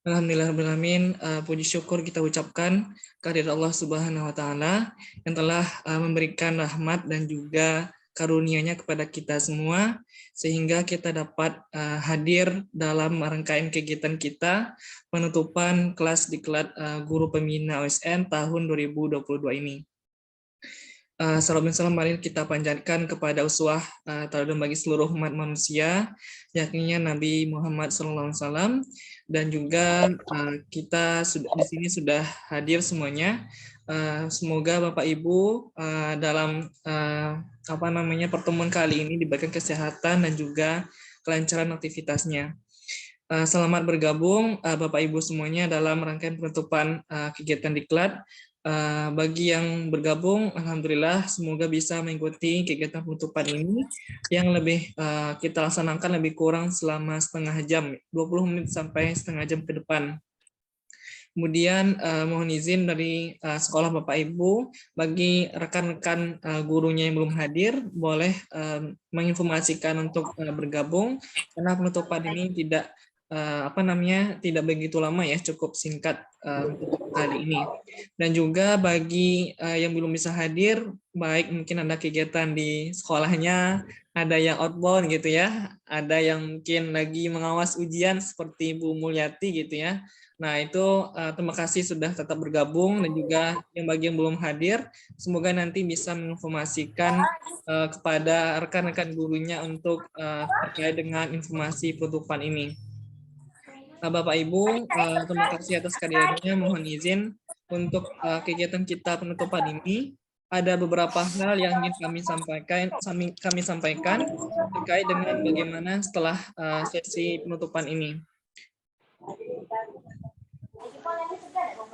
Alhamdulillahirrahmanirrahim. Puji syukur kita ucapkan kehadirat Allah Subhanahu wa taala yang telah memberikan rahmat dan juga karunia-Nya kepada kita semua sehingga kita dapat hadir dalam rangkaian kegiatan kita penutupan kelas diklat guru pembina OSN tahun 2022 ini. Salam dan salam mari kita panjatkan kepada uswah teladan bagi seluruh umat manusia, yakni Nabi Muhammad SAW, dan juga kita di sini sudah hadir semuanya. Semoga Bapak Ibu dalam pertemuan kali ini diberikan kesehatan dan juga kelancaran aktivitasnya. Selamat bergabung Bapak Ibu semuanya dalam rangkaian penutupan kegiatan diklat. Bagi yang bergabung, alhamdulillah semoga bisa mengikuti kegiatan penutupan ini yang lebih kita laksanakan lebih kurang selama setengah jam, 20 menit sampai setengah jam ke depan. Kemudian mohon izin dari sekolah Bapak Ibu, bagi rekan-rekan gurunya yang belum hadir, boleh menginformasikan untuk bergabung, karena penutupan ini tidak tidak begitu lama ya, cukup singkat untuk kali ini. Dan juga bagi yang belum bisa hadir, baik mungkin ada kegiatan di sekolahnya, ada yang outbound gitu ya, ada yang mungkin lagi mengawas ujian seperti Bu Mulyati gitu ya. Nah itu terima kasih sudah tetap bergabung, dan juga yang bagi yang belum hadir, semoga nanti bisa menginformasikan kepada rekan-rekan gurunya untuk terkait dengan informasi penutupan ini. Bapak Ibu, terima kasih atas kehadirannya. Mohon izin untuk kegiatan kita penutupan ini. Ada beberapa hal yang ingin kami sampaikan terkait dengan bagaimana setelah sesi penutupan ini.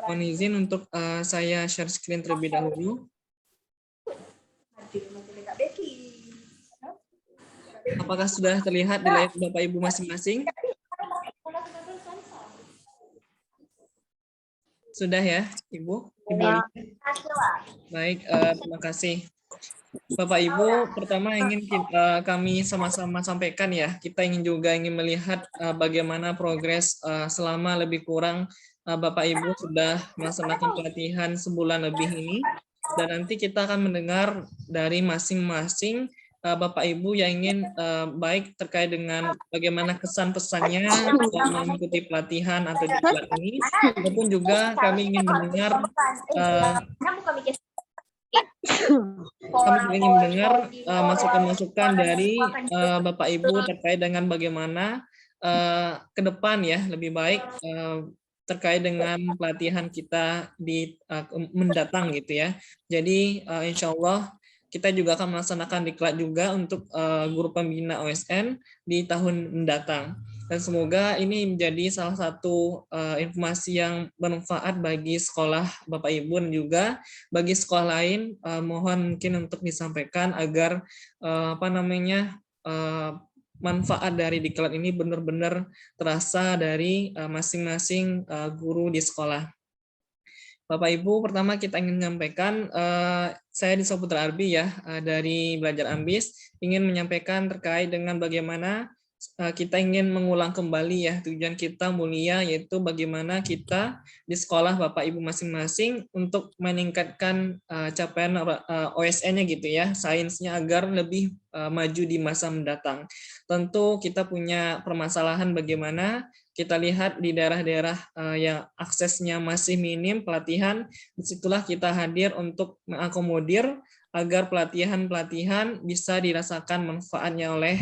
Mohon izin untuk saya share screen terlebih dahulu. Apakah sudah terlihat di layar Bapak Ibu masing-masing? Sudah ya, Ibu? Baik, terima kasih. Bapak Ibu, pertama ingin kami sama-sama sampaikan ya, kita ingin melihat bagaimana progres selama lebih kurang Bapak Ibu sudah melaksanakan pelatihan sebulan lebih ini, dan nanti kita akan mendengar dari masing-masing Bapak Ibu yang ingin baik terkait dengan bagaimana kesan-pesannya selama mengikuti pelatihan atau diklat ini, maupun juga kami ingin mendengar masukan-masukan dari Bapak Ibu terkait dengan bagaimana ke depan ya lebih baik terkait dengan pelatihan kita di mendatang gitu ya. Jadi insya Allah kita juga akan melaksanakan diklat juga untuk guru pembina OSN di tahun mendatang. Dan semoga ini menjadi salah satu informasi yang bermanfaat bagi sekolah Bapak Ibu, dan juga bagi sekolah lain. Mohon mungkin untuk disampaikan agar manfaat dari diklat ini benar-benar terasa dari masing-masing guru di sekolah. Bapak Ibu, pertama kita ingin menyampaikan, saya di Saputra Arbi ya, dari Belajar Ambis, ingin menyampaikan terkait dengan bagaimana kita ingin mengulang kembali ya tujuan kita mulia, yaitu bagaimana kita di sekolah Bapak Ibu masing-masing untuk meningkatkan capaian OSN-nya gitu ya, sainsnya agar lebih maju di masa mendatang. Tentu kita punya permasalahan bagaimana kita lihat di daerah-daerah yang aksesnya masih minim pelatihan, disitulah kita hadir untuk mengakomodir agar pelatihan-pelatihan bisa dirasakan manfaatnya oleh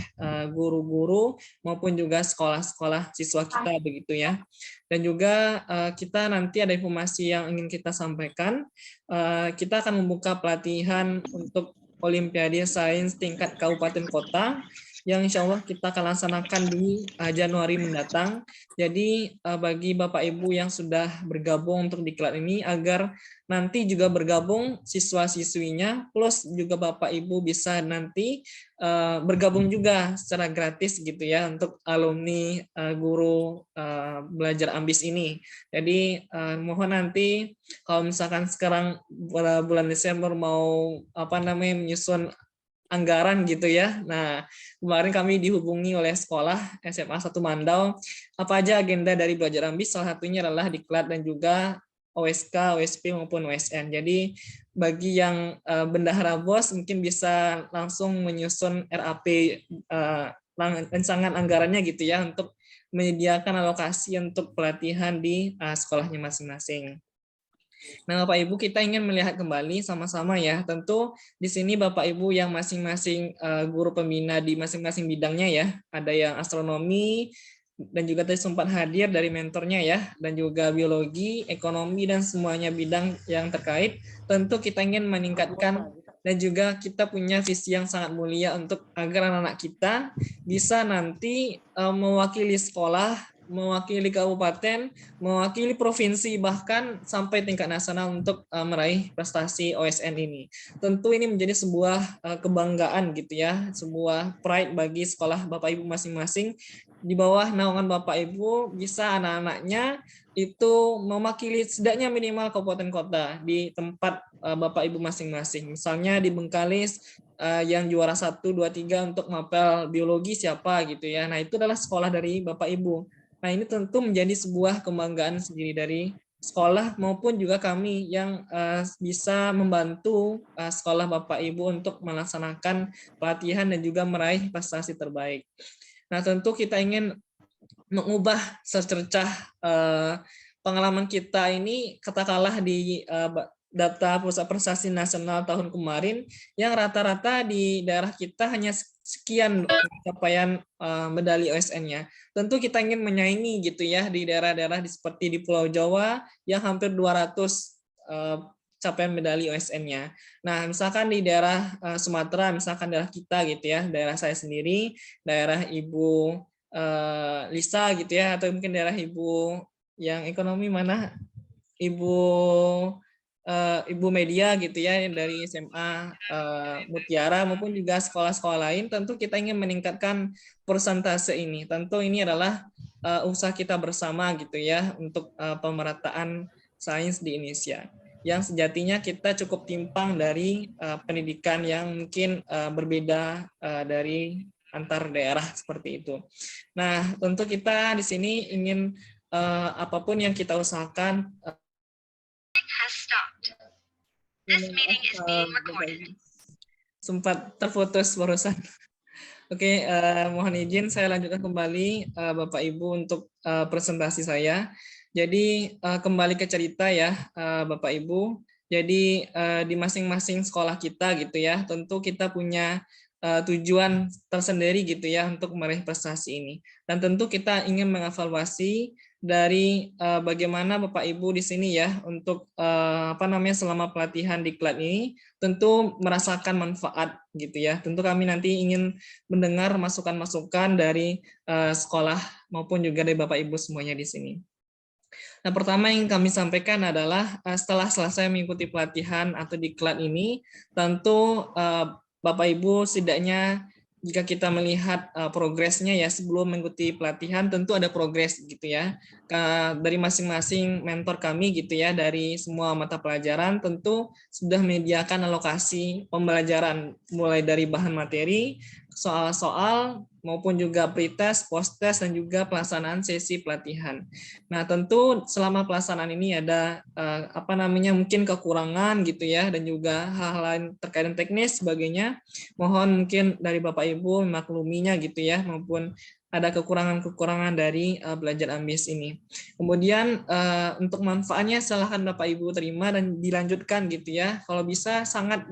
guru-guru maupun juga sekolah-sekolah siswa kita begitu ya. Dan juga kita nanti ada informasi yang ingin kita sampaikan, kita akan membuka pelatihan untuk Olimpiade Sains tingkat kabupaten kota yang insya Allah kita akan laksanakan di Januari mendatang. Jadi bagi Bapak Ibu yang sudah bergabung untuk diklat ini, agar nanti juga bergabung siswa-siswinya, plus juga Bapak Ibu bisa nanti bergabung juga secara gratis gitu ya untuk alumni guru Belajar Ambis ini. Jadi mohon nanti kalau misalkan sekarang bulan Desember mau menyusun anggaran gitu ya. Nah, kemarin kami dihubungi oleh sekolah SMA 1 Mandau, apa aja agenda dari Belajar Ambis, salah satunya adalah diklat dan juga OSK, OSP maupun OSN. Jadi bagi yang bendahara BOS mungkin bisa langsung menyusun RAP rancangan anggarannya gitu ya untuk menyediakan alokasi untuk pelatihan di sekolahnya masing-masing. Nah, Bapak Ibu, kita ingin melihat kembali sama-sama ya. Tentu di sini Bapak Ibu yang masing-masing guru pembina di masing-masing bidangnya ya. Ada yang astronomi dan juga tadi sempat hadir dari mentornya ya, dan juga biologi, ekonomi dan semuanya bidang yang terkait. Tentu kita ingin meningkatkan dan juga kita punya visi yang sangat mulia untuk agar anak-anak kita bisa nanti mewakili sekolah, mewakili kabupaten, mewakili provinsi, bahkan sampai tingkat nasional untuk meraih prestasi OSN ini. Tentu ini menjadi sebuah kebanggaan gitu ya, sebuah pride bagi sekolah Bapak Ibu masing-masing. Di bawah naungan Bapak Ibu bisa anak-anaknya itu mewakili setidaknya minimal kabupaten kota di tempat Bapak Ibu masing-masing. Misalnya di Bengkalis yang juara 1, 2, 3 untuk mapel biologi siapa gitu ya. Nah, itu adalah sekolah dari Bapak Ibu. Nah, ini tentu menjadi sebuah kebanggaan sendiri dari sekolah maupun juga kami yang bisa membantu sekolah Bapak Ibu untuk melaksanakan pelatihan dan juga meraih prestasi terbaik. Nah, tentu kita ingin mengubah secercah pengalaman kita ini, katakanlah di data pusat prestasi nasional tahun kemarin yang rata-rata di daerah kita hanya sekian capaian medali OSN-nya. Tentu kita ingin menyaingi gitu ya di daerah-daerah seperti di Pulau Jawa yang hampir 200 capaian medali OSN-nya. Nah, misalkan di daerah Sumatera, misalkan daerah kita gitu ya, daerah saya sendiri, daerah Ibu Lisa gitu ya, atau mungkin daerah Ibu yang ekonomi mana, Ibu Media gitu ya, yang dari SMA Mutiara maupun juga sekolah-sekolah lain. Tentu kita ingin meningkatkan persentase ini. Tentu ini adalah usaha kita bersama gitu ya untuk pemerataan sains di Indonesia, yang sejatinya kita cukup timpang dari pendidikan yang mungkin berbeda dari antar daerah seperti itu. Nah, tentu kita di sini ingin apapun yang kita usahakan sempat terputus barusan. Oke, mohon izin saya lanjutkan kembali Bapak Ibu untuk presentasi saya. Jadi kembali ke cerita ya Bapak Ibu. Jadi di masing-masing sekolah kita gitu ya, tentu kita punya tujuan tersendiri gitu ya untuk meraih prestasi ini. Dan tentu kita ingin mengevaluasi dari bagaimana Bapak Ibu di sini ya untuk selama pelatihan di diklat ini tentu merasakan manfaat gitu ya. Tentu kami nanti ingin mendengar masukan-masukan dari sekolah maupun juga dari Bapak Ibu semuanya di sini. Nah, pertama yang kami sampaikan adalah setelah selesai mengikuti pelatihan atau diklat ini, tentu Bapak Ibu setidaknya jika kita melihat progresnya ya sebelum mengikuti pelatihan, tentu ada progres gitu ya dari masing-masing mentor kami gitu ya, dari semua mata pelajaran tentu sudah menyediakan alokasi pembelajaran mulai dari bahan materi, soal-soal maupun juga pretest, post-test dan juga pelaksanaan sesi pelatihan. Nah, tentu selama pelaksanaan ini ada mungkin kekurangan gitu ya, dan juga hal-hal lain terkait dengan teknis sebagainya. Mohon mungkin dari Bapak Ibu memakluminya gitu ya, maupun ada kekurangan-kekurangan dari belajar ambis ini. Kemudian untuk manfaatnya silahkan Bapak Ibu terima dan dilanjutkan gitu ya. Kalau bisa sangat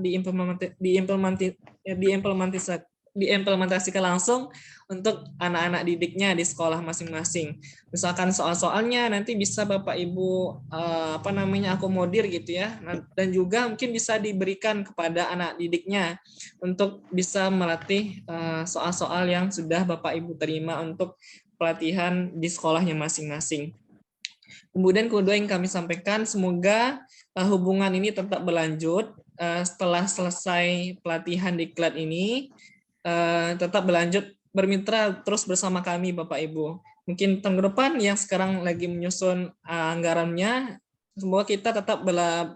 diimplementasikan langsung untuk anak-anak didiknya di sekolah masing-masing. Misalkan soal-soalnya nanti bisa Bapak Ibu akomodir gitu ya, dan juga mungkin bisa diberikan kepada anak didiknya untuk bisa melatih soal-soal yang sudah Bapak Ibu terima untuk pelatihan di sekolahnya masing-masing. Kemudian kedua yang kami sampaikan, semoga hubungan ini tetap berlanjut setelah selesai pelatihan di diklat ini, tetap berlanjut bermitra terus bersama kami Bapak Ibu. Mungkin tahun depan yang sekarang lagi menyusun anggarannya, semoga kita tetap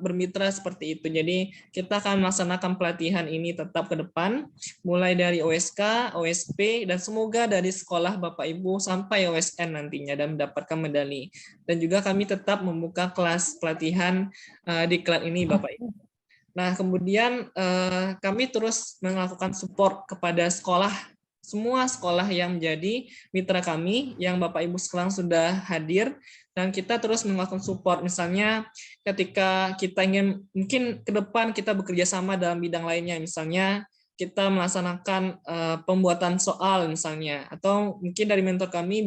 bermitra seperti itu. Jadi kita akan melaksanakan pelatihan ini tetap ke depan, mulai dari OSK, OSP, dan semoga dari sekolah Bapak Ibu sampai OSN nantinya dan mendapatkan medali. Dan juga kami tetap membuka kelas pelatihan diklat ini Bapak Ibu. Nah, kemudian kami terus melakukan support kepada sekolah, semua sekolah yang menjadi mitra kami, yang Bapak Ibu sekarang sudah hadir, dan kita terus melakukan support. Misalnya ketika kita ingin, mungkin ke depan kita bekerja sama dalam bidang lainnya, misalnya kita melaksanakan pembuatan soal misalnya, atau mungkin dari mentor kami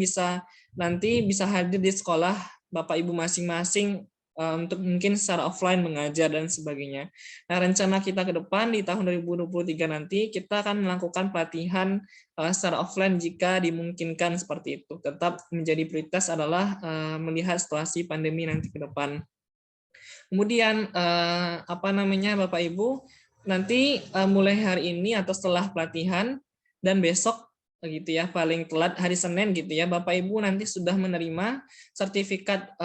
nanti bisa hadir di sekolah Bapak Ibu masing-masing untuk mungkin secara offline mengajar dan sebagainya. Nah, rencana kita ke depan di tahun 2023 nanti kita akan melakukan pelatihan secara offline jika dimungkinkan seperti itu. Tetap menjadi prioritas adalah melihat situasi pandemi nanti ke depan. Kemudian Bapak Ibu, nanti mulai hari ini atau setelah pelatihan dan besok gitu ya, paling telat hari Senin gitu ya, Bapak Ibu nanti sudah menerima sertifikat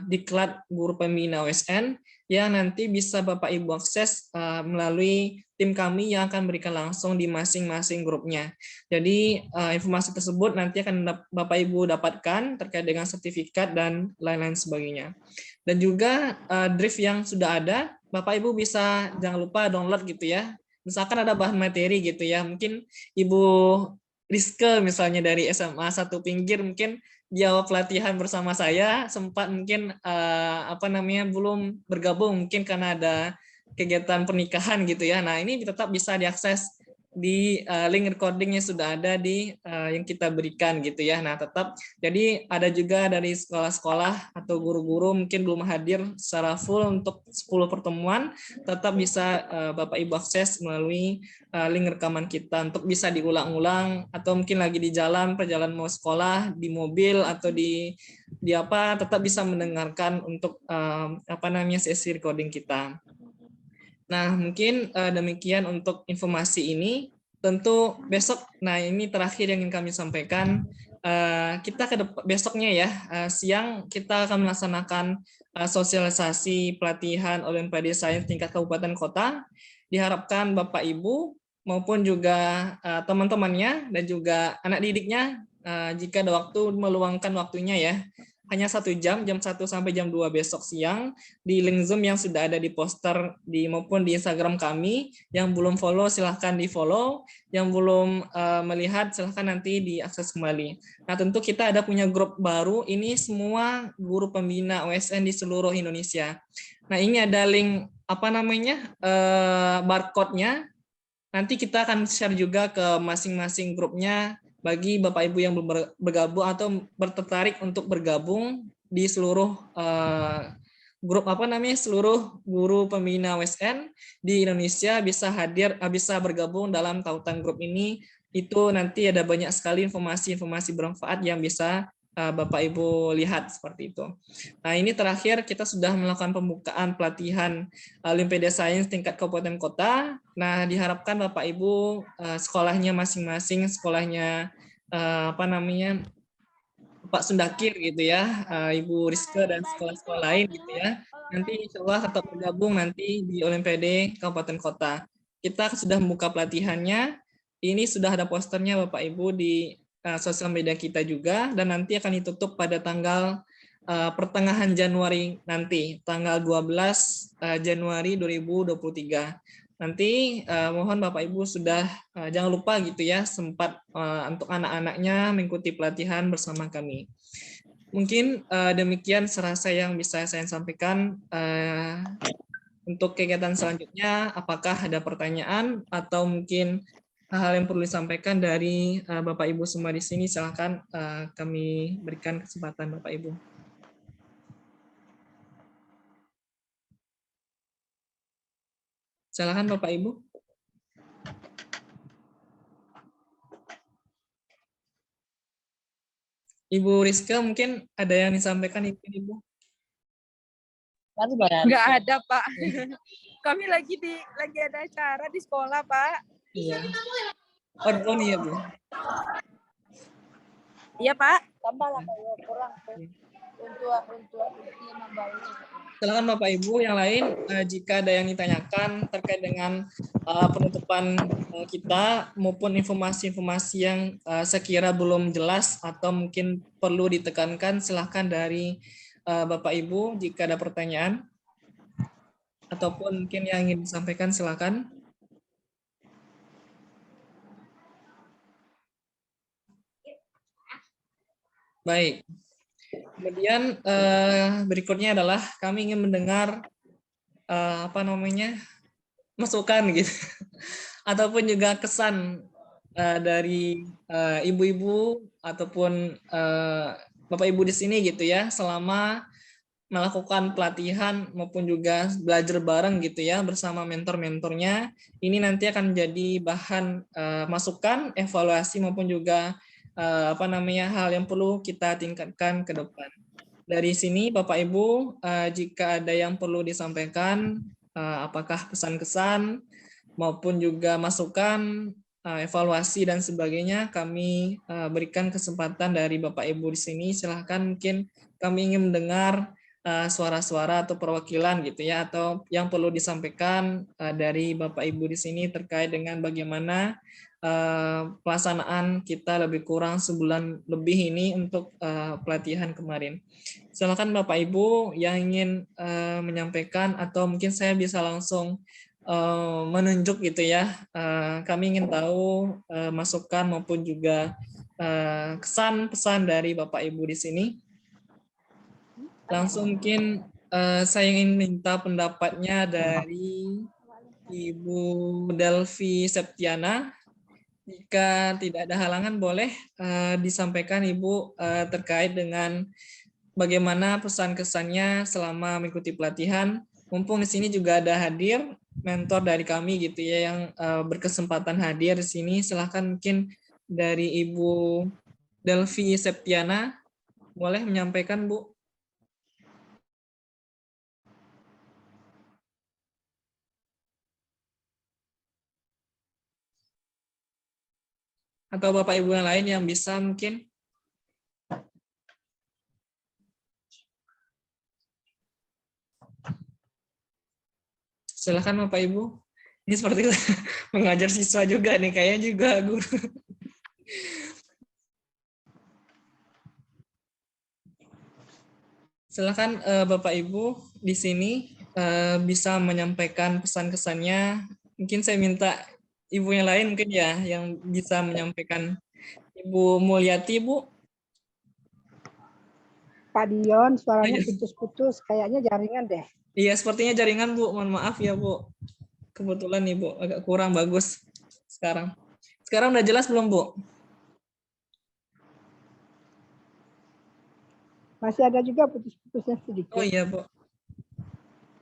diklat guru pembina OSN yang nanti bisa Bapak Ibu akses melalui tim kami yang akan berikan langsung di masing-masing grupnya. Jadi informasi tersebut nanti akan Bapak Ibu dapatkan terkait dengan sertifikat dan lain-lain sebagainya. Dan juga drift yang sudah ada, Bapak Ibu bisa jangan lupa download gitu ya. Misalkan ada bahan materi gitu ya, mungkin Ibu Rizke misalnya dari SMA 1 Pinggir mungkin jawab pelatihan bersama saya, sempat mungkin belum bergabung mungkin karena ada kegiatan pernikahan gitu ya. Nah, ini tetap bisa diakses di link recordingnya sudah ada di yang kita berikan gitu ya. Nah, tetap jadi ada juga dari sekolah-sekolah atau guru-guru mungkin belum hadir secara full untuk 10 pertemuan, tetap bisa Bapak Ibu akses melalui link rekaman kita untuk bisa diulang-ulang, atau mungkin lagi di jalan, perjalanan mau sekolah, di mobil atau di tetap bisa mendengarkan untuk sesi recording kita. Nah, mungkin demikian untuk informasi ini. Tentu besok, nah ini terakhir yang ingin kami sampaikan, kita besoknya ya, siang kita akan melaksanakan sosialisasi pelatihan Olimpiade Sains tingkat kabupaten kota. Diharapkan Bapak Ibu maupun juga teman-temannya dan juga anak didiknya, jika ada waktu, meluangkan waktunya ya, hanya 1 jam, jam 1 sampai jam 2 besok siang, di link Zoom yang sudah ada di poster maupun di Instagram kami. Yang belum follow silahkan di follow, yang belum melihat silahkan nanti diakses kembali. Nah, tentu kita ada punya grup baru, ini semua guru pembina OSN di seluruh Indonesia. Nah, ini ada link barcode-nya. Nanti kita akan share juga ke masing-masing grupnya bagi Bapak Ibu yang bergabung atau tertarik untuk bergabung di seluruh grup seluruh guru pembina OSN di Indonesia bisa bergabung dalam tautan grup ini. Itu nanti ada banyak sekali informasi-informasi bermanfaat yang bisa Bapak Ibu lihat seperti itu. Nah, ini terakhir kita sudah melakukan pembukaan pelatihan Olimpiade Sains tingkat kabupaten kota. Nah, diharapkan Bapak Ibu sekolahnya masing-masing, sekolahnya Pak Sundakir gitu ya, Ibu Rizka dan sekolah-sekolah lain gitu ya. Nanti insya Allah tetap bergabung nanti di Olimpiade Kabupaten Kota. Kita sudah membuka pelatihannya. Ini sudah ada posternya Bapak Ibu di sosial media kita juga, dan nanti akan ditutup pada tanggal pertengahan Januari nanti, tanggal 12 Januari 2023. Nanti mohon Bapak Ibu sudah jangan lupa gitu ya, sempat untuk anak-anaknya mengikuti pelatihan bersama kami. Mungkin demikian serasa yang bisa saya sampaikan. Untuk kegiatan selanjutnya, apakah ada pertanyaan atau mungkin hal-hal yang perlu disampaikan dari Bapak Ibu semua di sini? Silakan kami berikan kesempatan Bapak Ibu. Silakan Bapak Ibu. Ibu Rizka mungkin ada yang disampaikan Ibu? Nggak ada, Pak. Kami lagi ada acara di sekolah, Pak. Iya. Oh iya, Bu. Iya, Pak. Tambah lah kalau kurang. yang membawa. Silakan Bapak Ibu yang lain jika ada yang ditanyakan terkait dengan penutupan kita maupun informasi-informasi yang sekira belum jelas atau mungkin perlu ditekankan, silakan dari Bapak Ibu jika ada pertanyaan ataupun mungkin yang ingin disampaikan, silakan. Baik. Kemudian berikutnya adalah kami ingin mendengar masukan gitu ataupun juga kesan dari ibu-ibu ataupun Bapak Ibu di sini gitu ya selama melakukan pelatihan maupun juga belajar bareng gitu ya bersama mentor-mentornya. Ini nanti akan menjadi bahan masukan, evaluasi maupun juga hal yang perlu kita tingkatkan ke depan. Dari sini Bapak Ibu, jika ada yang perlu disampaikan, apakah pesan-kesan maupun juga masukan, evaluasi dan sebagainya, kami berikan kesempatan dari Bapak Ibu di sini. Silahkan, mungkin kami ingin mendengar suara-suara atau perwakilan gitu ya, atau yang perlu disampaikan dari Bapak Ibu di sini terkait dengan bagaimana pelaksanaan kita lebih kurang sebulan lebih ini untuk pelatihan kemarin. Silakan Bapak Ibu yang ingin menyampaikan atau mungkin saya bisa langsung menunjuk gitu ya. Kami ingin tahu masukan maupun juga kesan pesan dari Bapak Ibu di sini. Langsung mungkin saya ingin minta pendapatnya dari Ibu Delvi Septiana. Jika tidak ada halangan, boleh disampaikan Ibu terkait dengan bagaimana pesan-kesannya selama mengikuti pelatihan. Mumpung di sini juga ada hadir mentor dari kami gitu ya yang berkesempatan hadir di sini. Silahkan mungkin dari Ibu Delvi Septiana, boleh menyampaikan Bu. Atau Bapak Ibu yang lain yang bisa mungkin. Silakan Bapak Ibu. Ini seperti mengajar siswa juga nih, kayaknya juga guru. Silakan Bapak Ibu di sini bisa menyampaikan pesan-kesannya. Mungkin saya minta Ibu yang lain mungkin ya yang bisa menyampaikan. Ibu Mulyati, Bu. Pak Dion, suaranya putus-putus, kayaknya jaringan deh. Iya, sepertinya jaringan, Bu. Mohon maaf ya, Bu. Kebetulan nih, Bu, agak kurang bagus sekarang. Sekarang udah jelas belum, Bu? Masih ada juga putus-putusnya sedikit. Oh iya, Bu.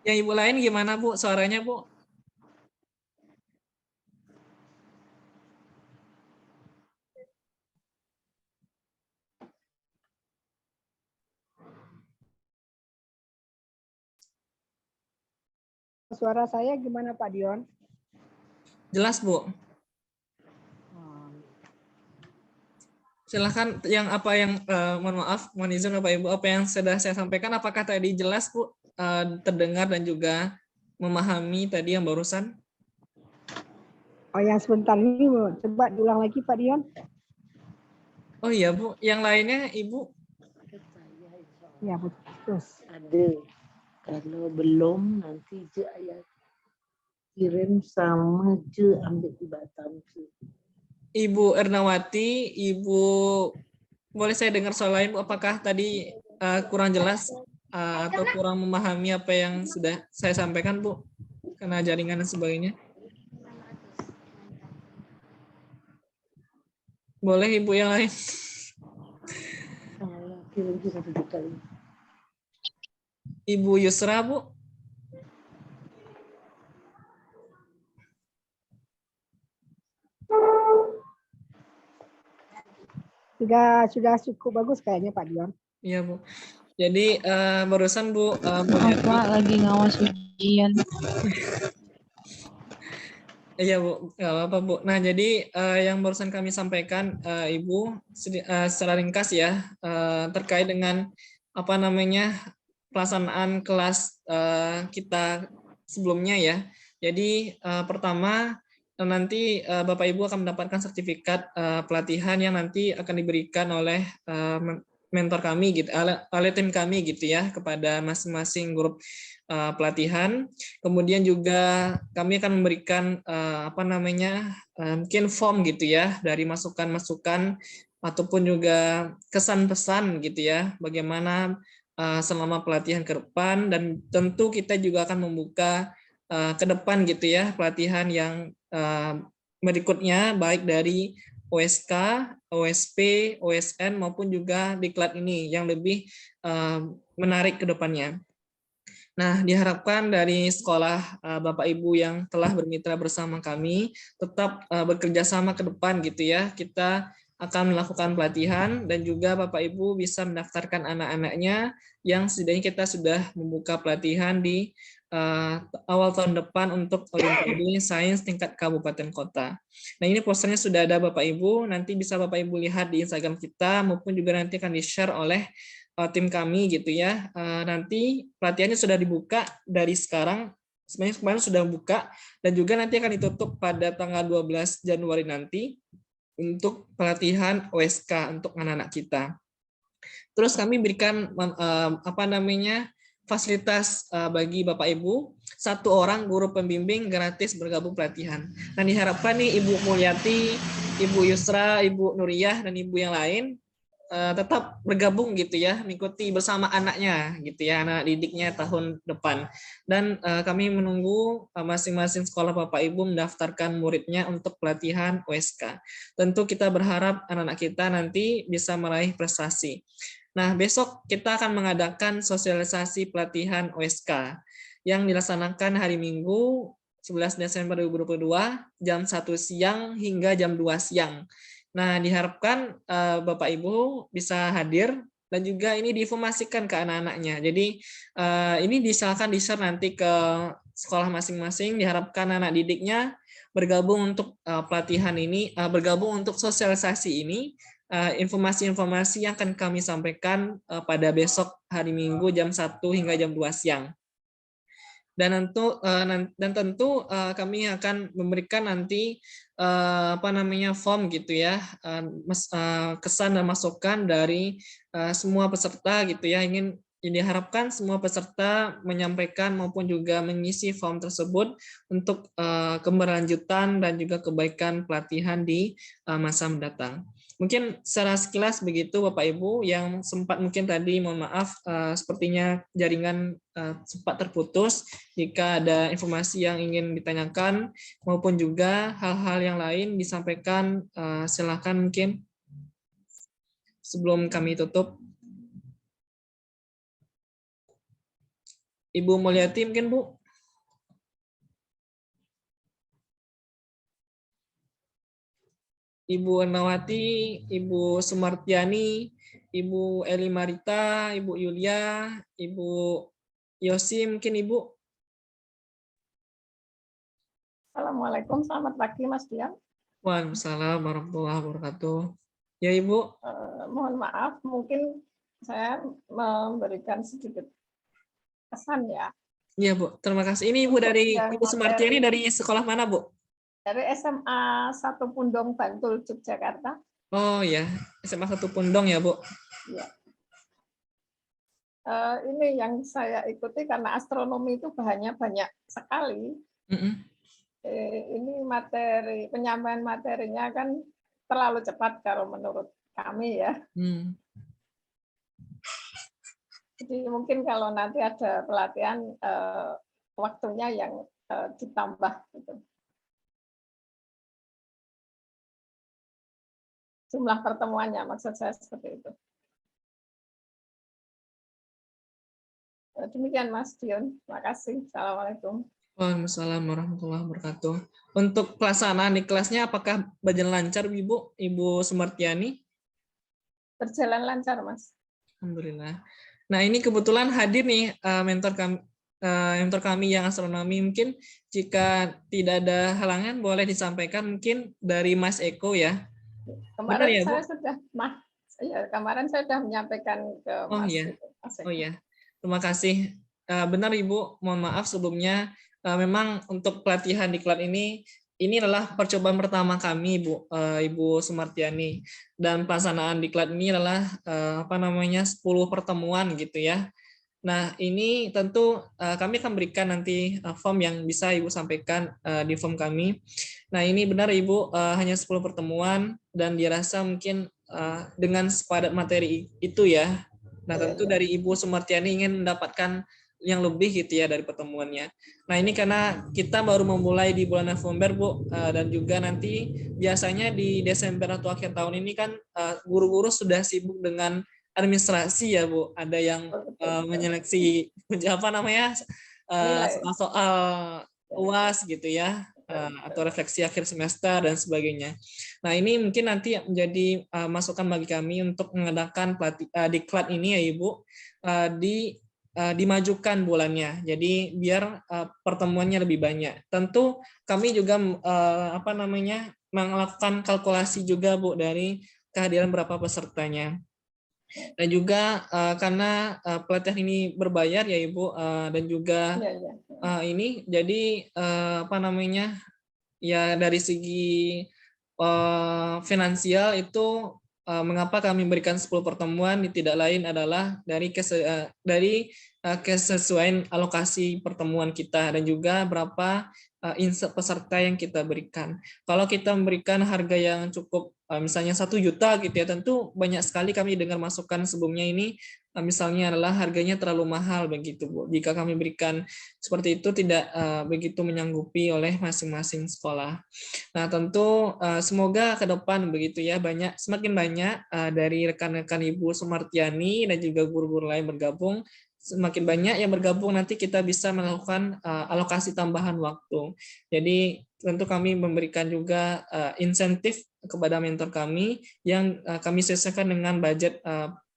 Yang Ibu lain gimana, Bu? Suaranya, Bu? Suara saya gimana Pak Dion? Jelas, Bu. Silahkan yang mohon maaf, mohon izin Bapak Ibu, apa yang sudah saya sampaikan, apakah tadi jelas Bu, terdengar dan juga memahami tadi yang barusan? Oh yang sebentar ini coba diulang lagi Pak Dion. Oh iya Bu, yang lainnya Ibu? Ya putus. Ada. Kalau belum nanti je ayat kirim sama je ambil di Batam. Ibu Ernawati, Ibu boleh saya dengar soal lain Bu, apakah tadi kurang jelas atau kurang memahami apa yang sudah saya sampaikan Bu, karena jaringan dan sebagainya? Boleh Ibu yang lain? Kirim juga 7 kali. Ibu Yusra, Bu. Sudah cukup bagus kayaknya Pak Dion. Iya Bu. Jadi barusan Bu, Pak lagi ngawas ujian. Iya Bu, nggak apa-apa Bu. Nah jadi yang barusan kami sampaikan Ibu secara ringkas ya terkait dengan apa namanya pelaksanaan kelas kita sebelumnya ya. Jadi pertama nanti Bapak Ibu akan mendapatkan sertifikat pelatihan yang nanti akan diberikan oleh mentor kami gitu, oleh tim kami gitu ya kepada masing-masing grup pelatihan. Kemudian juga kami akan memberikan apa namanya mungkin form gitu ya dari masukan-masukan ataupun juga kesan-pesan gitu ya bagaimana selama pelatihan ke depan, dan tentu kita juga akan membuka ke depan gitu ya pelatihan yang berikutnya baik dari OSK, OSP, OSN maupun juga diklat ini yang lebih menarik ke depannya. Nah, diharapkan dari sekolah Bapak Ibu yang telah bermitra bersama kami tetap bekerja sama ke depan gitu ya. Kita akan melakukan pelatihan dan juga Bapak Ibu bisa mendaftarkan anak-anaknya yang setidaknya kita sudah membuka pelatihan di awal tahun depan untuk Olimpiade Sains tingkat kabupaten kota. Nah, ini posternya sudah ada Bapak Ibu, nanti bisa Bapak Ibu lihat di Instagram kita maupun juga nanti akan di-share oleh tim kami gitu ya. Nanti pelatihannya sudah dibuka dari sekarang, sebenarnya kemarin sudah buka, dan juga nanti akan ditutup pada tanggal 12 Januari nanti untuk pelatihan OSK untuk anak-anak kita. Terus kami berikan apa namanya fasilitas bagi Bapak Ibu, 1 orang guru pembimbing gratis bergabung pelatihan. Nah, diharapkan nih Ibu Mulyati, Ibu Yusra, Ibu Nuriyah, dan Ibu yang lain tetap bergabung gitu ya, mengikuti bersama anaknya gitu ya, anak didiknya tahun depan. Dan kami menunggu masing-masing sekolah Bapak Ibu mendaftarkan muridnya untuk pelatihan OSK. Tentu kita berharap anak-anak kita nanti bisa meraih prestasi. Nah, besok kita akan mengadakan sosialisasi pelatihan OSK yang dilaksanakan hari Minggu 11 Desember 2022 jam 1 siang hingga jam 2 siang. Nah, diharapkan Bapak Ibu bisa hadir dan juga ini diinformasikan ke anak-anaknya. Jadi ini silakan di-share nanti ke sekolah masing-masing. Diharapkan anak didiknya bergabung untuk pelatihan ini, bergabung untuk sosialisasi ini. Informasi-informasi yang akan kami sampaikan pada besok hari Minggu jam 1 hingga jam 2 siang. Dan tentu kami akan memberikan nanti apa namanya form gitu ya, kesan dan masukan dari semua peserta gitu ya. Diharapkan semua peserta menyampaikan maupun juga mengisi form tersebut untuk keberlanjutan dan juga kebaikan pelatihan di masa mendatang. Mungkin secara sekilas begitu Bapak Ibu, yang sempat mungkin tadi mohon maaf sepertinya jaringan sempat terputus. Jika ada informasi yang ingin ditanyakan maupun juga hal-hal yang lain disampaikan, silakan mungkin sebelum kami tutup. Ibu Mulyati mungkin Bu. Ibu Ernawati, Ibu Sumartiani, Ibu Eli Marita, Ibu Yulia, Ibu Yosi, mungkin Ibu. Assalamualaikum, selamat pagi Mas Dian. Waalaikumsalam warahmatullahi wabarakatuh. Ya Ibu. Mohon maaf, mungkin saya memberikan sedikit pesan ya. Iya Bu, terima kasih. Ini Ibu dari Ibu Sumartiani dari sekolah mana Bu? Dari SMA 1 Pundong Bantul, Yogyakarta. Oh ya, SMA 1 Pundong ya Bu. Ya. Ini yang saya ikuti karena astronomi itu bahannya banyak sekali. Ini materi, penyampaian materinya kan terlalu cepat kalau menurut kami ya. Jadi mungkin kalau nanti ada pelatihan waktunya yang ditambah gitu. Jumlah pertemuannya, maksud saya seperti itu. Demikian Mas Dion, terima kasih. Assalamualaikum. Waalaikumsalam warahmatullahi wabarakatuh. Untuk pelaksanaan di kelasnya apakah berjalan lancar Ibu Sumartiani? Berjalan lancar Mas. Alhamdulillah. Nah ini kebetulan hadir nih mentor kami yang astronomi. Mungkin jika tidak ada halangan boleh disampaikan mungkin dari Mas Eko ya. Kemarin ya, saya sudah, kemarin saya sudah menyampaikan ke Mas. Iya. Oh ya, terima kasih. Benar Ibu, mohon maaf sebelumnya. Memang untuk pelatihan diklat ini adalah percobaan pertama kami, Ibu Sumartiani. Dan pelaksanaan diklat ini adalah 10 pertemuan gitu ya. Nah, ini tentu kami akan berikan nanti form yang bisa Ibu sampaikan di form kami. Nah, ini benar Ibu, hanya 10 pertemuan dan dirasa mungkin dengan sepadat materi itu ya. Nah, tentu dari Ibu Sumartiani ingin mendapatkan yang lebih gitu ya dari pertemuannya. Nah, ini karena kita baru memulai di bulan November, Bu, dan juga nanti biasanya di Desember atau akhir tahun ini kan guru-guru sudah sibuk dengan administrasi ya, Bu. Ada yang menyeleksi soal UAS gitu ya, atau refleksi akhir semester dan sebagainya. Nah, ini mungkin nanti menjadi masukan bagi kami untuk mengadakan diklat ini ya Ibu, dimajukan bulannya. Jadi biar pertemuannya lebih banyak. Tentu kami juga melakukan kalkulasi juga Bu dari kehadiran berapa pesertanya. Dan juga karena pelatihan ini berbayar ya Ibu, dan juga ini jadi ya dari segi finansial itu mengapa kami memberikan 10 pertemuan, tidak lain adalah dari kesesuaian alokasi pertemuan kita dan juga berapa peserta yang kita berikan. Kalau kita memberikan harga yang cukup misalnya 1 juta gitu ya, tentu banyak sekali kami dengar masukan sebelumnya ini misalnya adalah harganya terlalu mahal begitu Bu. Jika kami berikan seperti itu tidak begitu menyanggupi oleh masing-masing sekolah. Nah, tentu semoga ke depan begitu ya semakin banyak dari rekan-rekan Ibu Sumartiani dan juga guru-guru lain bergabung. Semakin banyak yang bergabung nanti kita bisa melakukan alokasi tambahan waktu. Jadi tentu kami memberikan juga insentif kepada mentor kami yang kami sesuaikan dengan budget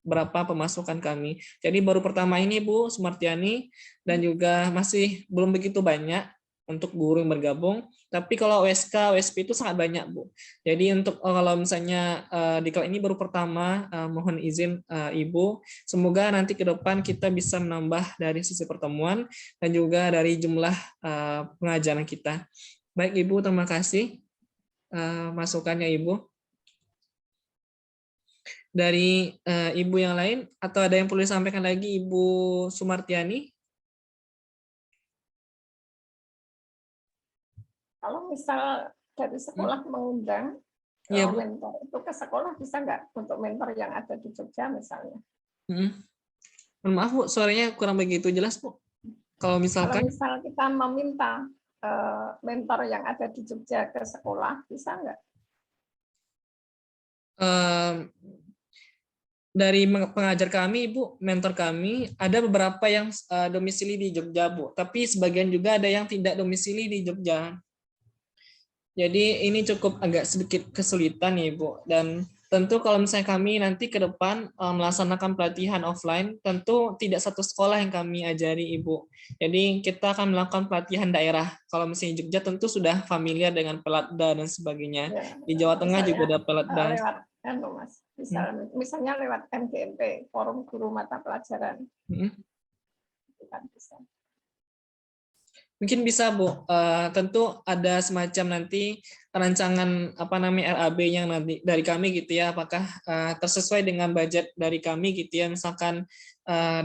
berapa pemasukan kami. Jadi baru pertama ini Bu Sumartiani dan juga masih belum begitu banyak untuk guru yang bergabung. Tapi kalau OSK, OSP itu sangat banyak Bu. Jadi untuk kalau misalnya diklat ini baru pertama, mohon izin Ibu, semoga nanti ke depan kita bisa menambah dari sisi pertemuan dan juga dari jumlah pengajaran kita. Baik Ibu, terima kasih masukannya Ibu. Dari Ibu yang lain, atau ada yang perlu disampaikan lagi Ibu Sumartiani? Kalau misal dari sekolah mengundang mentor itu ke sekolah, bisa nggak untuk mentor yang ada di Jogja misalnya? Maaf Bu, suaranya kurang begitu jelas Bu. Kalau misal kita meminta mentor yang ada di Jogja ke sekolah, bisa nggak? Dari pengajar kami, Ibu, mentor kami, ada beberapa yang domisili di Jogja, Bu. Tapi sebagian juga ada yang tidak domisili di Jogja. Jadi ini cukup agak sedikit kesulitan ya, Ibu. Dan tentu kalau misalnya kami nanti ke depan melaksanakan pelatihan offline, tentu tidak satu sekolah yang kami ajari, Ibu. Jadi kita akan melakukan pelatihan daerah. Kalau misalnya Jogja tentu sudah familiar dengan Pelatda dan sebagainya. Di Jawa Tengah juga ada Pelatda. Mas, misalnya lewat MGMP, Forum Guru Mata Pelajaran. Mungkin bisa Bu, tentu ada semacam nanti rancangan RAB yang nanti dari kami gitu ya, apakah tersesuai dengan budget dari kami gitu ya, misalkan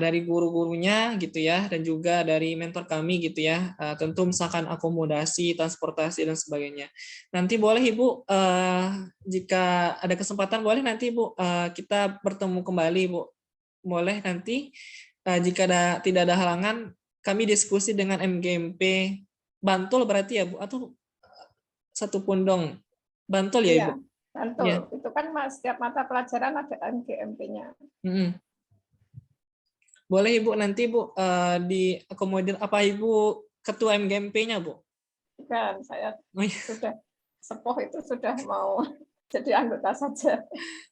dari guru-gurunya gitu ya, dan juga dari mentor kami gitu ya, tentu misalkan akomodasi, transportasi dan sebagainya. Nanti boleh Ibu, jika ada kesempatan boleh nanti Bu kita bertemu kembali Bu, boleh nanti jika tidak ada halangan kami diskusi dengan MGMP Bantul berarti ya Bu, atau Satu Pundong Bantul ya Ibu? Bantul. Ya. Itu kan setiap mata pelajaran ada MGMP-nya. Boleh Ibu nanti Bu diakomodir apa Ibu ketua MGMP-nya Bu? Bukan, saya sudah sepuh itu sudah mau jadi anggota saja.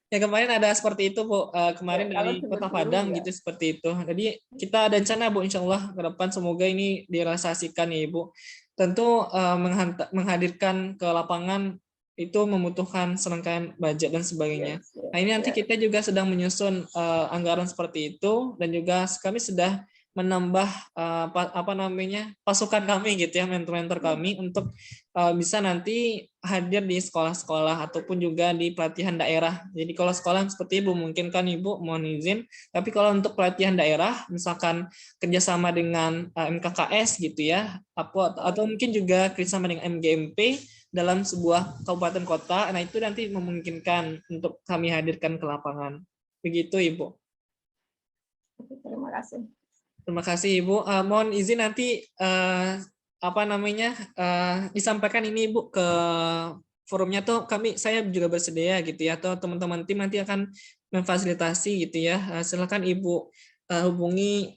Ya kemarin ada seperti itu Bu, kemarin ya, dari Kota Padang ya. Gitu seperti itu. Jadi kita ada rencana Bu, insya Allah ke depan semoga ini direalisasikan ya Ibu. Tentu menghadirkan ke lapangan itu membutuhkan serangkaian budget dan sebagainya. Nah, ini nanti kita juga sedang menyusun anggaran seperti itu, dan juga kami sudah menambah pasukan kami gitu ya, mentor-mentor kami untuk bisa nanti hadir di sekolah-sekolah ataupun juga di pelatihan daerah. Jadi kalau sekolah seperti Ibu mungkin kan Ibu mohon izin, tapi kalau untuk pelatihan daerah misalkan kerjasama dengan MKKS gitu ya, atau mungkin juga kerjasama dengan MGMP dalam sebuah kabupaten kota, nah itu nanti memungkinkan untuk kami hadirkan ke lapangan. Begitu Ibu. Terima kasih. Terima kasih Ibu. Mohon izin nanti disampaikan ini Ibu ke forumnya, tuh saya juga bersedia gitu ya, atau teman-teman tim nanti akan memfasilitasi gitu ya. Silakan Ibu hubungi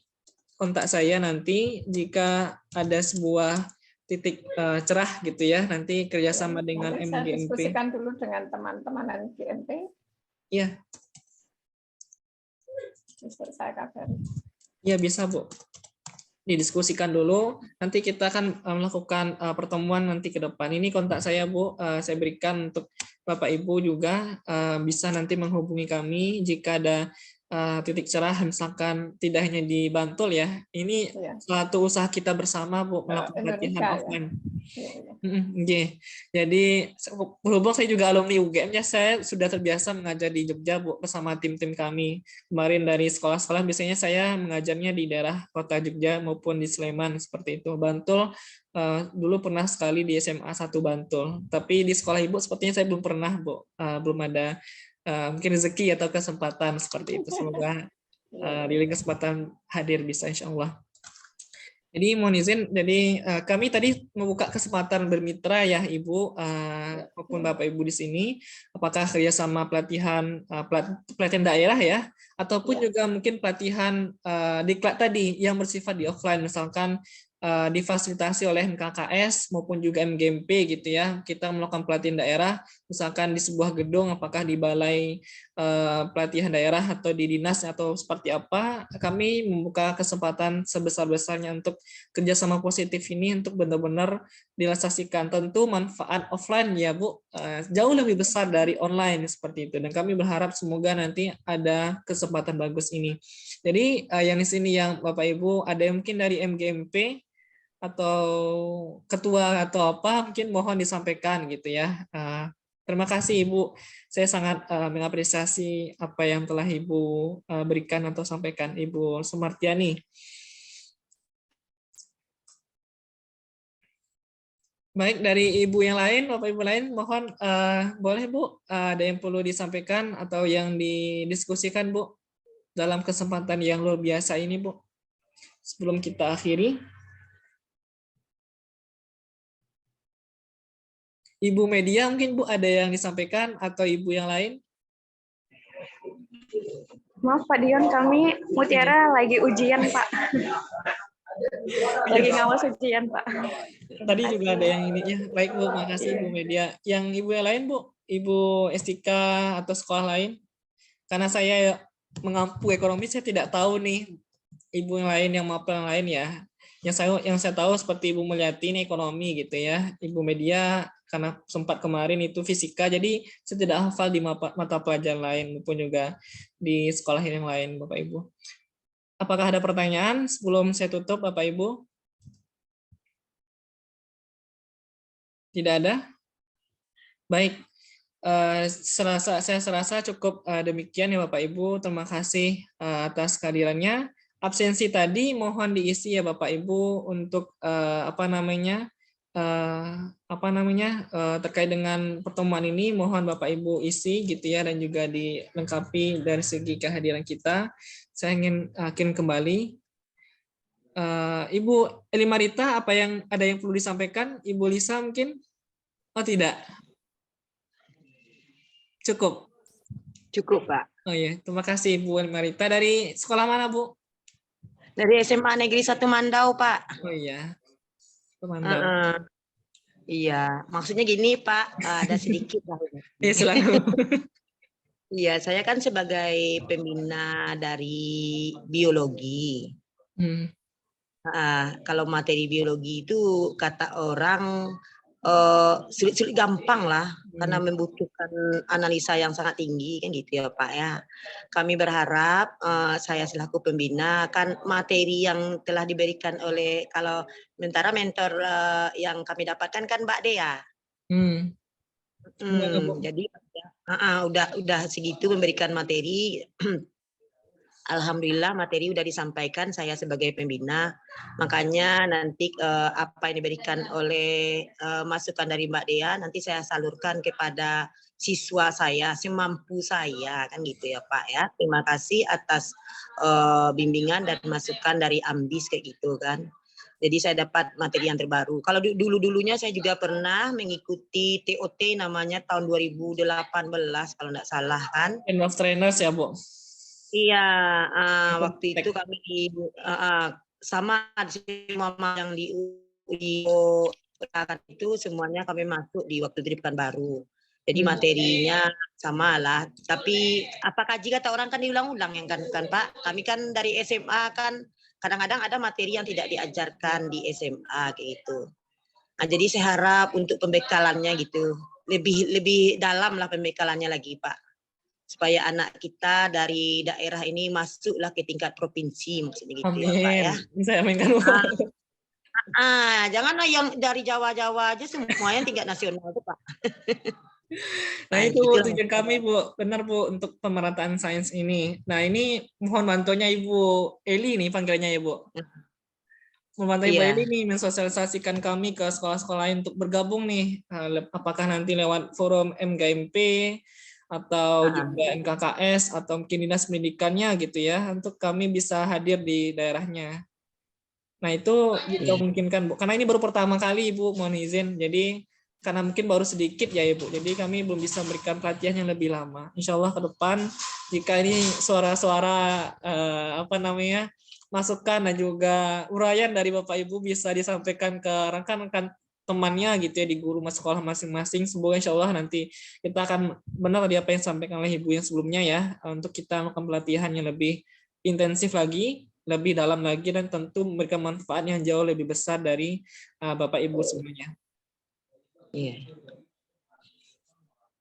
kontak saya nanti jika ada sebuah titik cerah gitu ya, nanti kerjasama dengan Saya MGMP. diskusikan dulu dengan teman-teman MGMP. Iya. Saya kabari. Ya bisa Bu, didiskusikan dulu, nanti kita akan melakukan pertemuan nanti ke depan. Ini kontak saya Bu, saya berikan untuk Bapak Ibu juga bisa nanti menghubungi kami jika ada titik cerah, misalkan tidak hanya di Bantul ya, ini suatu usaha kita bersama Bu, melakukan pelatihan offline. Jadi berhubung saya juga alumni UGM ya, saya sudah terbiasa mengajar di Jogja Bu bersama tim-tim kami. Kemarin dari sekolah-sekolah biasanya saya mengajarnya di daerah kota Jogja maupun di Sleman seperti itu. Bantul dulu pernah sekali di SMA 1 Bantul. Tapi di sekolah Ibu sepertinya saya belum pernah Bu, belum ada mungkin rezeki atau kesempatan seperti itu. Semoga di kesempatan hadir bisa insya Allah. Jadi mohon izin, jadi kami tadi membuka kesempatan bermitra ya Ibu maupun Bapak Ibu di sini, apakah kerjasama pelatihan daerah ya, ataupun juga mungkin pelatihan diklat tadi yang bersifat di offline, misalkan difasilitasi oleh MKKS maupun juga MGMP gitu ya. Kita melakukan pelatihan daerah, misalkan di sebuah gedung, apakah di balai pelatihan daerah atau di dinas atau seperti apa, kami membuka kesempatan sebesar-besarnya untuk kerjasama positif ini untuk benar-benar direalisasikan. Tentu manfaat offline ya Bu jauh lebih besar dari online seperti itu, dan kami berharap semoga nanti ada kesempatan bagus ini. Jadi yang di sini yang Bapak Ibu ada yang mungkin dari MGMP atau ketua atau apa, mungkin mohon disampaikan gitu ya. Terima kasih Ibu, saya sangat mengapresiasi apa yang telah Ibu berikan atau sampaikan, Ibu Sumartiani. Baik, dari Ibu yang lain, Bapak Ibu lain, mohon boleh Bu, ada yang perlu disampaikan atau yang didiskusikan Bu dalam kesempatan yang luar biasa ini Bu, sebelum kita akhiri. Ibu media mungkin Bu ada yang disampaikan atau Ibu yang lain? Maaf Pak Dion, kami Mutiara lagi ujian Pak. Lagi ngawas ujian Pak. Tadi juga ada yang ini ya. Baik Bu, makasih Ibu media. Yang Ibu yang lain Bu, Ibu S3 atau sekolah lain? Karena saya mengampu ekonomi, saya tidak tahu nih Ibu yang lain yang mapel yang lain ya. Yang saya tahu seperti Ibu Mulyati ini ekonomi gitu ya. Ibu media karena sempat kemarin itu fisika, jadi saya tidak hafal di mata pelajaran lain maupun juga di sekolah yang lain Bapak Ibu. Apakah ada pertanyaan sebelum saya tutup Bapak Ibu? Tidak ada? Baik. Saya serasa cukup demikian ya Bapak Ibu. Terima kasih atas kehadirannya. Absensi tadi mohon diisi ya Bapak Ibu untuk terkait dengan pertemuan ini, mohon Bapak Ibu isi gitu ya, dan juga dilengkapi dari segi kehadiran kita. Saya ingin kembali. Ibu Elimarita, ada yang perlu disampaikan? Ibu Lisa mungkin? Oh tidak. Cukup. Cukup Pak. Oh iya, terima kasih Bu Elimarita. Dari sekolah mana Bu? Dari SMA Negeri 1 Mandau Pak. Oh iya. Mandau. Iya, maksudnya gini Pak, ada sedikit lah. Iya, silakan. Iya, saya kan sebagai pembina dari biologi. Kalau materi biologi itu kata orang sulit-sulit gampang lah, karena membutuhkan analisa yang sangat tinggi kan gitu ya Pak ya. Kami berharap saya selaku pembina kan materi yang telah diberikan oleh kalau sementara mentor yang kami dapatkan kan Mbak Dea. Jadi udah segitu memberikan materi. Alhamdulillah materi udah disampaikan saya sebagai pembina, makanya nanti apa yang diberikan oleh masukan dari Mbak Dea nanti saya salurkan kepada siswa saya semampu saya kan gitu ya Pak ya. Terima kasih atas bimbingan dan masukan dari Ambis kayak gitu kan. Jadi saya dapat materi yang terbaru. Kalau dulu-dulunya saya juga pernah mengikuti TOT namanya tahun 2018 kalau nggak salah kan. End of Trainers ya Bu? Iya, waktu itu kami sama mama yang di itu semuanya kami masuk di waktu itu di Pekanbaru. Jadi materinya sama lah. Tapi apakah jika kata orang kan diulang-ulang yang kan Pak? Kami kan dari SMA kan kadang-kadang ada materi yang tidak diajarkan di SMA kayak gitu. Nah, jadi saya harap untuk pembekalannya gitu lebih dalam lah pembekalannya lagi Pak. Supaya anak kita dari daerah ini masuklah ke tingkat provinsi maksudnya gitu. Amin. Ya Pak ya. Saya aminkan. Janganlah yang dari Jawa-Jawa aja semuanya tingkat nasional itu Pak. Nah itu tujuan kami Bu, benar Bu untuk pemerataan sains ini. Nah ini mohon bantunya Ibu Eli nih panggilannya ya Bu. Membantu Ibu Eli nih mensosialisasikan kami ke sekolah-sekolah lain untuk bergabung nih. Apakah nanti lewat forum MGMP atau juga NKKS atau mungkin dinas pendidikannya gitu ya, untuk kami bisa hadir di daerahnya. Nah itu kita mungkinkan Bu, karena ini baru pertama kali Ibu, mohon izin. Jadi karena mungkin baru sedikit ya Ibu, jadi kami belum bisa memberikan pelatihan yang lebih lama. Insya Allah ke depan jika ini suara-suara masukan dan juga uraian dari Bapak Ibu bisa disampaikan ke rekan-rekan temannya gitu ya di guru sekolah masing-masing. Semoga insya Allah nanti kita akan benar tadi apa yang disampaikan oleh Ibu yang sebelumnya ya, untuk kita melakukan pelatihan yang lebih intensif lagi, lebih dalam lagi, dan tentu memberikan manfaat yang jauh lebih besar dari Bapak Ibu semuanya. Iya.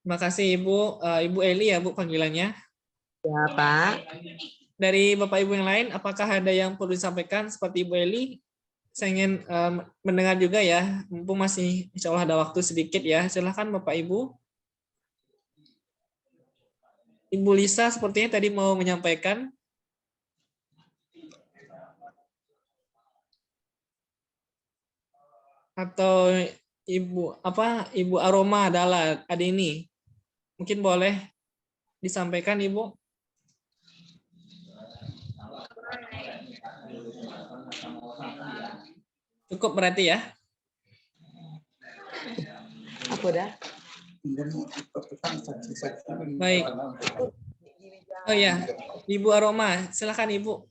Terima kasih Ibu. Ibu Eli ya Bu panggilannya. Ya Pak. Dari Bapak Ibu yang lain, apakah ada yang perlu disampaikan seperti Ibu Eli? Saya ingin mendengar juga ya, mumpung masih insya Allah ada waktu sedikit ya. Silakan Bapak Ibu. Ibu Lisa sepertinya tadi mau menyampaikan. Atau Ibu Aroma adalah ada ini. Mungkin boleh disampaikan Ibu. Cukup berarti ya? Apa dah? Baik. Oh ya, Ibu Aroma, silakan Ibu.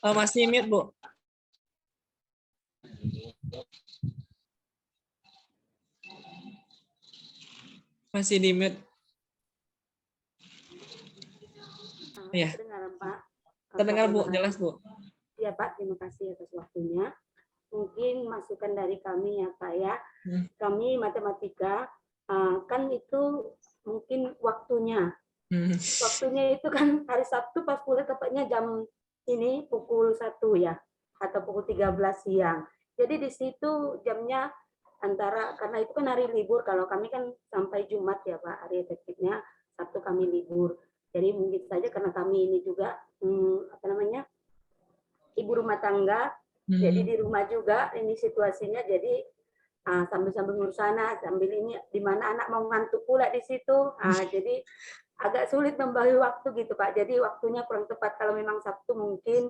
Masih mute Bu. Masih di mute. Ya. Terdengar Pak. Terdengar Bu, jelas Bu. Ya Pak, terima kasih atas waktunya. Mungkin masukan dari kami ya Pak ya. Kami matematika kan itu mungkin waktunya. Waktunya itu kan hari Sabtu pas kuliah tepatnya jam ini pukul 1 ya atau pukul 13 siang. Jadi di situ jamnya antara, karena itu kan hari libur, kalau kami kan sampai Jumat ya Pak, hari efektifnya Sabtu kami libur. Jadi mungkin saja karena kami ini juga ibu rumah tangga, jadi di rumah juga ini situasinya, jadi sambil ngurus anak, sambil ini di mana anak mau ngantuk pula di situ, jadi agak sulit membagi waktu gitu Pak. Jadi waktunya kurang tepat. Kalau memang Sabtu mungkin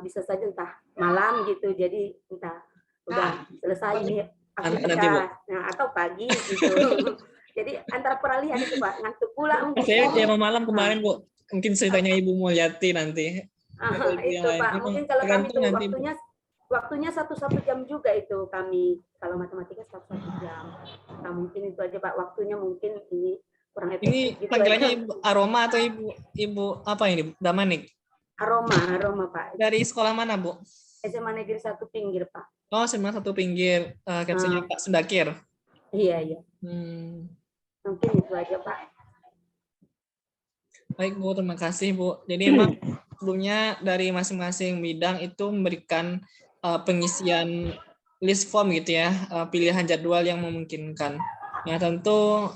bisa saja entah malam gitu, jadi entah udah selesai ini aktivitas, atau pagi gitu. Jadi antara peralihan itu Pak, ngantuk pula mungkin. Saya jam malam kemarin Bu, mungkin ceritanya Ibu Mulyati nanti. Itu Pak, mungkin kalau kami itu waktunya satu jam juga itu kami, kalau matematika 1 jam. Nah mungkin itu aja Pak, waktunya mungkin ini kurang efektif. Ini panggilannya Ibu Aroma atau Ibu apa ini? Damanik? Aroma Pak. Dari sekolah mana, Bu? SMA Negeri 1 Pinggir Pak. Oh, SMA 1 Pinggir. Captionnya Pak Sundakir. Iya. Mungkin itu aja Pak. Baik Bu, terima kasih Bu. Jadi memang sebelumnya dari masing-masing bidang itu memberikan pengisian list form gitu ya, pilihan jadwal yang memungkinkan. Nah tentu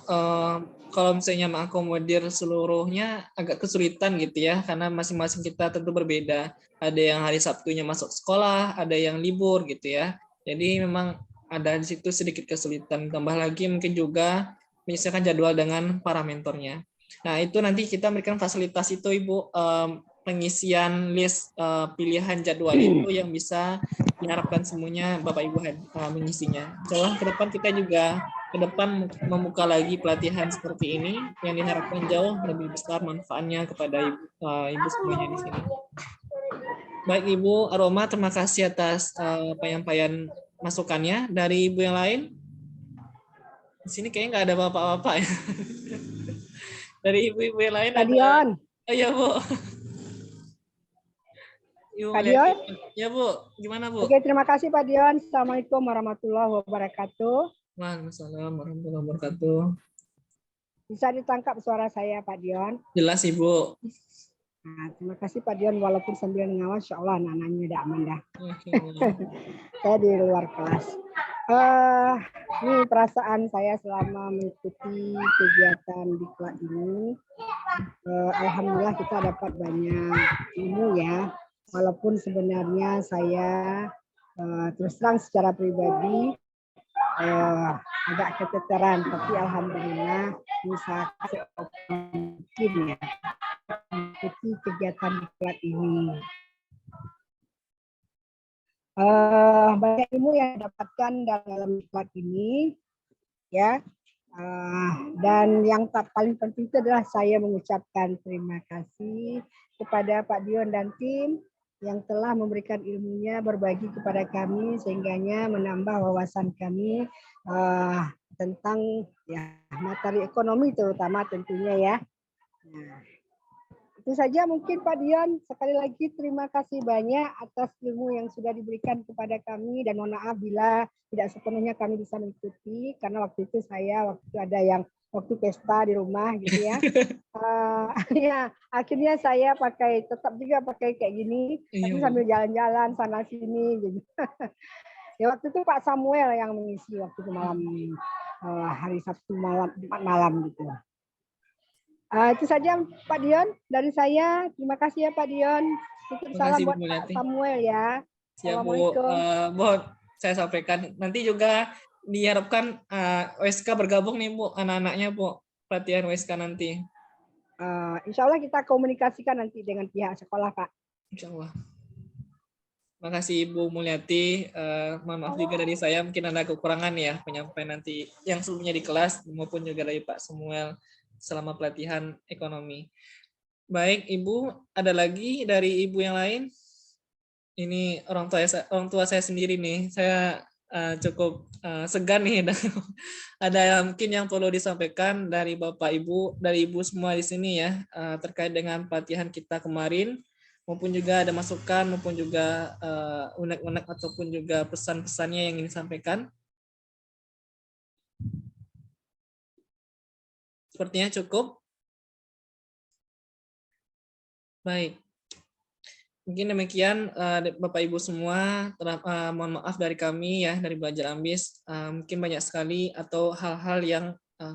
kalau misalnya mengakomodir seluruhnya agak kesulitan gitu ya, karena masing-masing kita tentu berbeda. Ada yang hari Sabtunya masuk sekolah, ada yang libur gitu ya. Jadi memang ada di situ sedikit kesulitan. Tambah lagi mungkin juga menyesuaikan jadwal dengan para mentornya. Nah itu nanti kita berikan fasilitas itu Ibu, pengisian list pilihan jadwal itu yang bisa diharapkan semuanya Bapak Ibu mengisinya. Insya Allah ke depan kita juga membuka lagi pelatihan seperti ini yang diharapkan jauh lebih besar manfaatnya kepada ibu semuanya di sini. Baik Ibu Aroma, terima kasih atas penyampaian masukannya. Dari Ibu yang lain? Di sini kayaknya nggak ada bapak-bapak ya. Dari ibu-ibu yang lain Pak Dion. Oh iya Bu. Pak Dion. Ya Bu, gimana Bu? Oke, terima kasih Pak Dion. Assalamualaikum warahmatullahi wabarakatuh. Waalaikumsalam warahmatullahi wabarakatuh. Bisa ditangkap suara saya Pak Dion? Jelas Ibu. Nah, terima kasih Pak Dion, walaupun sambil ngawas, insya Allah anak-anaknya udah aman dah. Saya di luar kelas. Ini perasaan saya selama mengikuti kegiatan di kelas ini. Alhamdulillah kita dapat banyak ilmu ya. Walaupun sebenarnya saya terus terang secara pribadi agak keteteran, tapi alhamdulillah bisa mungkin ya mengikuti kegiatan di kelas ini. Banyak ilmu yang didapatkan dalam kelas ini, ya. Dan yang paling penting itu adalah saya mengucapkan terima kasih kepada Pak Dion dan tim yang telah memberikan ilmunya, berbagi kepada kami sehingganya menambah wawasan kami tentang ya materi ekonomi terutama tentunya ya. Nah, itu saja mungkin Pak Dion. Sekali lagi terima kasih banyak atas ilmu yang sudah diberikan kepada kami dan mohon maaf bila tidak sepenuhnya kami bisa mengikuti karena waktu itu ada yang waktu pesta di rumah gitu ya. Ya akhirnya saya tetap juga pakai kayak gini, tapi sambil jalan-jalan sana sini gitu. Ya waktu itu Pak Samuel yang mengisi waktu itu malam hari Sabtu malam gitu. Itu saja Pak Dion dari saya. Terima kasih ya Pak Dion. Salam buat Pak Samuel ya. Assalamualaikum. Saya sampaikan nanti juga diharapkan OSK bergabung nih Bu, anak-anaknya Bu, pelatihan OSK nanti. Insya Allah kita komunikasikan nanti dengan pihak sekolah Pak. Insya Allah. Terima kasih Ibu Mulyati. Mohon maaf juga dari saya mungkin ada kekurangan ya penyampaian nanti yang sebelumnya di kelas maupun juga dari Pak Samuel selama pelatihan ekonomi. Baik, Ibu, ada lagi dari Ibu yang lain? Ini orang tua saya sendiri nih. Saya cukup segan nih. Ada mungkin yang perlu disampaikan dari Bapak Ibu, dari Ibu semua di sini ya, terkait dengan pelatihan kita kemarin, maupun juga ada masukan, maupun juga unek-unek ataupun juga pesan-pesannya yang ingin disampaikan. Sepertinya cukup. Baik. Mungkin demikian Bapak Ibu semua. Mohon maaf dari kami ya, dari Belajar Ambis. Mungkin banyak sekali atau hal-hal yang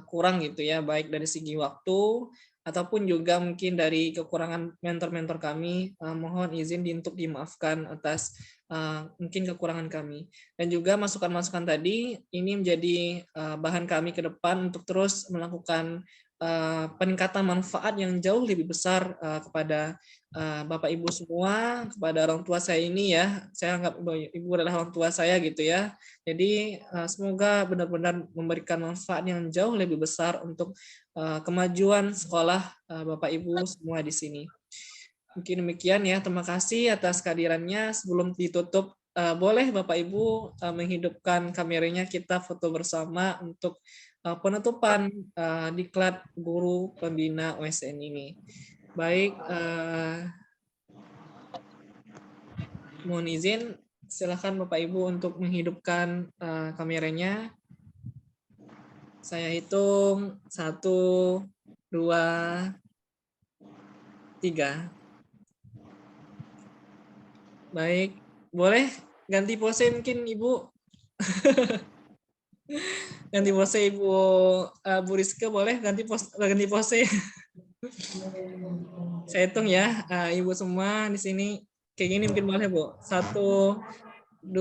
kurang gitu ya, baik dari segi waktu ataupun juga mungkin dari kekurangan mentor-mentor kami. Mohon izin untuk dimaafkan atas mungkin kekurangan kami. Dan juga masukan-masukan tadi ini menjadi bahan kami ke depan untuk terus melakukan peningkatan manfaat yang jauh lebih besar kepada Bapak Ibu semua, kepada orang tua saya ini ya. Saya anggap Ibu adalah orang tua saya gitu ya. Jadi semoga benar-benar memberikan manfaat yang jauh lebih besar untuk kemajuan sekolah Bapak Ibu semua di sini. Mungkin demikian ya. Terima kasih atas kehadirannya. Sebelum ditutup, boleh Bapak Ibu menghidupkan kameranya, kita foto bersama untuk penutupan diklat guru pembina OSN ini. Baik, mohon izin, silakan Bapak Ibu untuk menghidupkan kameranya. Saya hitung 1, 2, 3. Baik, boleh ganti pose mungkin Ibu. Ganti pose Ibu Bu Rizka, boleh ganti pose. Saya hitung ya, Ibu semua di sini kayak gini mungkin boleh Bu. 1, 2,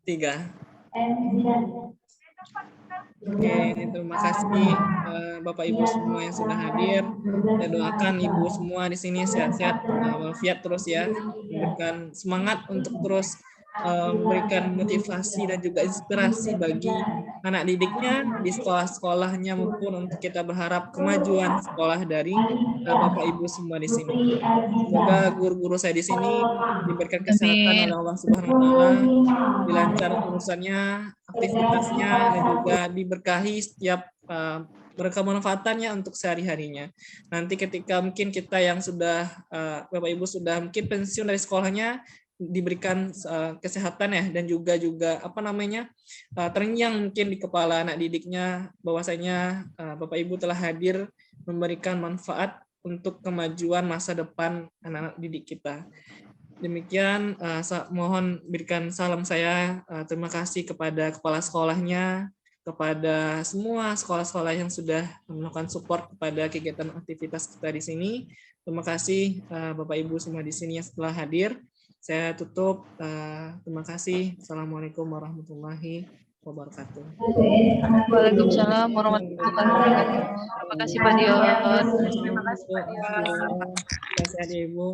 3. Oke, terima kasih Bapak Ibu semua yang sudah hadir. Saya doakan Ibu semua di sini sehat-sehat, walafiat terus ya, memberikan semangat untuk terus memberikan motivasi dan juga inspirasi bagi anak didiknya di sekolah-sekolahnya, maupun untuk kita berharap kemajuan sekolah dari Bapak Ibu semua di sini. Semoga guru-guru saya di sini diberikan kesehatan oleh Allah Subhanahu wa taala, dilancarkan urusannya, aktivitasnya, dan juga diberkahi setiap berkemanfaatannya untuk sehari-harinya. Nanti ketika mungkin kita yang sudah Bapak Ibu sudah mungkin pensiun dari sekolahnya, diberikan kesehatan ya, dan juga terngiang mungkin di kepala anak didiknya bahwasanya Bapak Ibu telah hadir memberikan manfaat untuk kemajuan masa depan anak-anak didik kita. Demikian, mohon berikan salam saya. Terima kasih kepada kepala sekolahnya, kepada semua sekolah-sekolah yang sudah melakukan support kepada kegiatan aktivitas kita di sini. Terima kasih Bapak Ibu semua di sini yang setelah hadir. Saya tutup. Terima kasih. Assalamualaikum warahmatullahi wabarakatuh. Waalaikumsalam warahmatullahi wabarakatuh. Terima kasih Pak Dion. Terima kasih Pak Dion. Terima kasih Ibu.